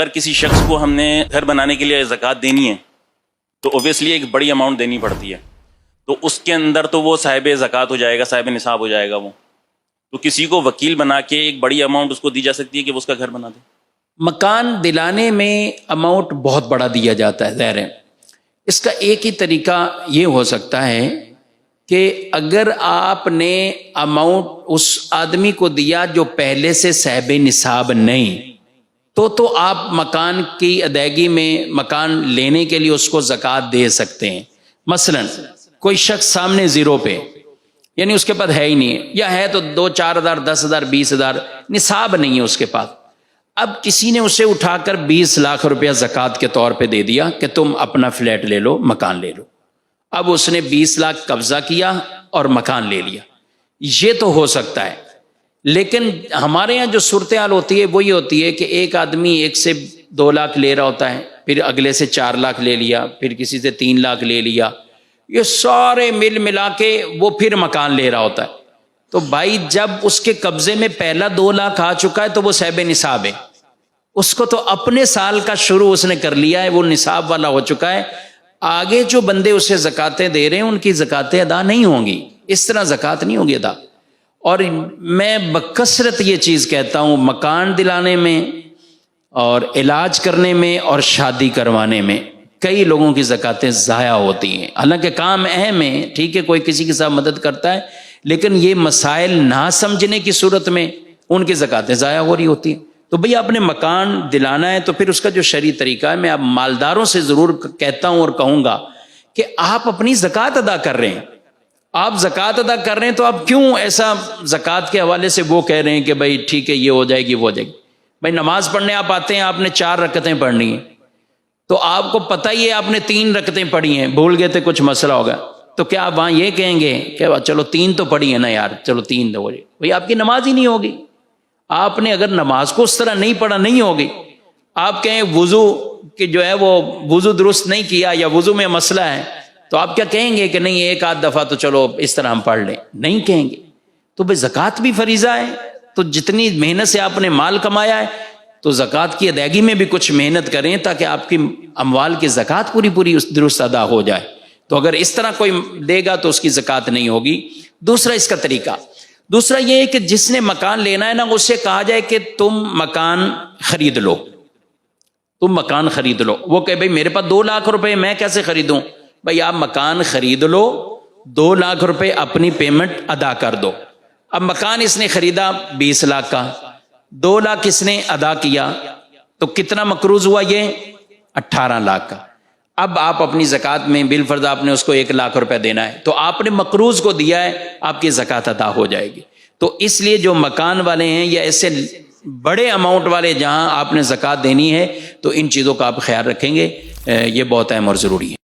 اگر کسی شخص کو ہم نے گھر بنانے کے لیے زکوٰۃ دینی ہے تو اوبیسلی ایک بڑی اماؤنٹ دینی پڑتی ہے، تو اس کے اندر تو وہ صاحب زکوٰۃ ہو جائے گا، صاحب نصاب ہو جائے گا وہ. تو کسی کو وکیل بنا کے ایک بڑی اماؤنٹ اس کو دی جا سکتی ہے کہ وہ اس کا گھر بنا دے. مکان دلانے میں اماؤنٹ بہت بڑا دیا جاتا ہے، ظاہر ہے. اس کا ایک ہی طریقہ یہ ہو سکتا ہے کہ اگر آپ نے اماؤنٹ اس آدمی کو دیا جو پہلے سے صاحب نصاب نہیں، تو آپ مکان کی ادائیگی میں مکان لینے کے لیے اس کو زکوٰۃ دے سکتے ہیں. مثلا کوئی شخص سامنے زیرو پہ، یعنی اس کے پاس ہے ہی نہیں، یا ہے تو 2-4 ہزار 10 ہزار 20 ہزار، نصاب نہیں ہے اس کے پاس. اب کسی نے اسے اٹھا کر 20 لاکھ روپیہ زکوٰۃ کے طور پہ دے دیا کہ تم اپنا فلیٹ لے لو، مکان لے لو. اب اس نے 20 لاکھ قبضہ کیا اور مکان لے لیا. یہ تو ہو سکتا ہے، لیکن ہمارے یہاں جو صورتحال ہوتی ہے وہ یہ ہوتی ہے کہ ایک آدمی ایک سے 2 لاکھ لے رہا ہوتا ہے، پھر اگلے سے 4 لاکھ لے لیا، پھر کسی سے 3 لاکھ لے لیا، یہ سارے ملا کے وہ پھر مکان لے رہا ہوتا ہے. تو بھائی جب اس کے قبضے میں پہلا 2 لاکھ آ چکا ہے تو وہ صاحب نصاب ہے، اس کو تو اپنے سال کا شروع اس نے کر لیا ہے، وہ نصاب والا ہو چکا ہے. آگے جو بندے اسے زکاتیں دے رہے ہیں ان کی زکاتیں ادا نہیں ہوں گی، اس طرح زکوٰۃ نہیں ہوگی ادا. اور میں بکثرت یہ چیز کہتا ہوں، مکان دلانے میں اور علاج کرنے میں اور شادی کروانے میں کئی لوگوں کی زکاتیں ضائع ہوتی ہیں. حالانکہ کام اہم ہے، ٹھیک ہے، کوئی کسی کے ساتھ مدد کرتا ہے، لیکن یہ مسائل نہ سمجھنے کی صورت میں ان کی زکاتیں ضائع ہو رہی ہوتی ہیں. تو بھئی آپ نے مکان دلانا ہے تو پھر اس کا جو شرعی طریقہ ہے، میں اب مالداروں سے ضرور کہتا ہوں اور کہوں گا کہ آپ اپنی زکوٰۃ ادا کر رہے ہیں، آپ زکوٰۃ ادا کر رہے ہیں، تو آپ کیوں ایسا زکوٰۃ کے حوالے سے وہ کہہ رہے ہیں کہ بھئی ٹھیک ہے یہ ہو جائے گی وہ ہو جائے گی. بھئی نماز پڑھنے آپ آتے ہیں، آپ نے 4 رکعتیں پڑھنی ہیں، تو آپ کو پتہ ہی ہے آپ نے 3 رکعتیں پڑھی ہیں، بھول گئے تھے، کچھ مسئلہ ہوگا، تو کیا آپ وہاں یہ کہیں گے کہ چلو 3 تو پڑھی ہے نا یار، چلو 3 ہو جائے؟ بھئی آپ کی نماز ہی نہیں ہوگی. آپ نے اگر نماز کو اس طرح نہیں پڑھا نہیں ہوگی. آپ کہیں وضو کہ جو ہے وہ وضو درست نہیں کیا یا وضو میں مسئلہ ہے، تو آپ کیا کہیں گے کہ نہیں 1-8 دفعہ تو چلو اس طرح ہم پڑھ لیں؟ نہیں کہیں گے. تو بھئی زکوٰۃ بھی فریضہ ہے، تو جتنی محنت سے آپ نے مال کمایا ہے تو زکوٰۃ کی ادائیگی میں بھی کچھ محنت کریں تاکہ آپ کی اموال کی زکوٰۃ پوری درست ادا ہو جائے. تو اگر اس طرح کوئی دے گا تو اس کی زکوٰۃ نہیں ہوگی. دوسرا اس کا طریقہ، دوسرا یہ ہے کہ جس نے مکان لینا ہے نا، اس سے کہا جائے کہ تم مکان خرید لو، تم مکان خرید لو. وہ کہ بھئی میرے پاس 2 لاکھ روپے میں کیسے خریدوں؟ بھئی آپ مکان خرید لو، 2 لاکھ روپے اپنی پیمنٹ ادا کر دو. اب مکان اس نے خریدا 20 لاکھ کا، 2 لاکھ اس نے ادا کیا، تو کتنا مقروض ہوا؟ یہ 18 لاکھ کا. اب آپ اپنی زکوٰۃ میں بالفرض آپ نے اس کو 1 لاکھ روپے دینا ہے، تو آپ نے مقروض کو دیا ہے، آپ کی زکوٰۃ ادا ہو جائے گی. تو اس لیے جو مکان والے ہیں یا ایسے بڑے اماؤنٹ والے جہاں آپ نے زکوٰۃ دینی ہے، تو ان چیزوں کا آپ خیال رکھیں گے، یہ بہت اہم اور ضروری ہے.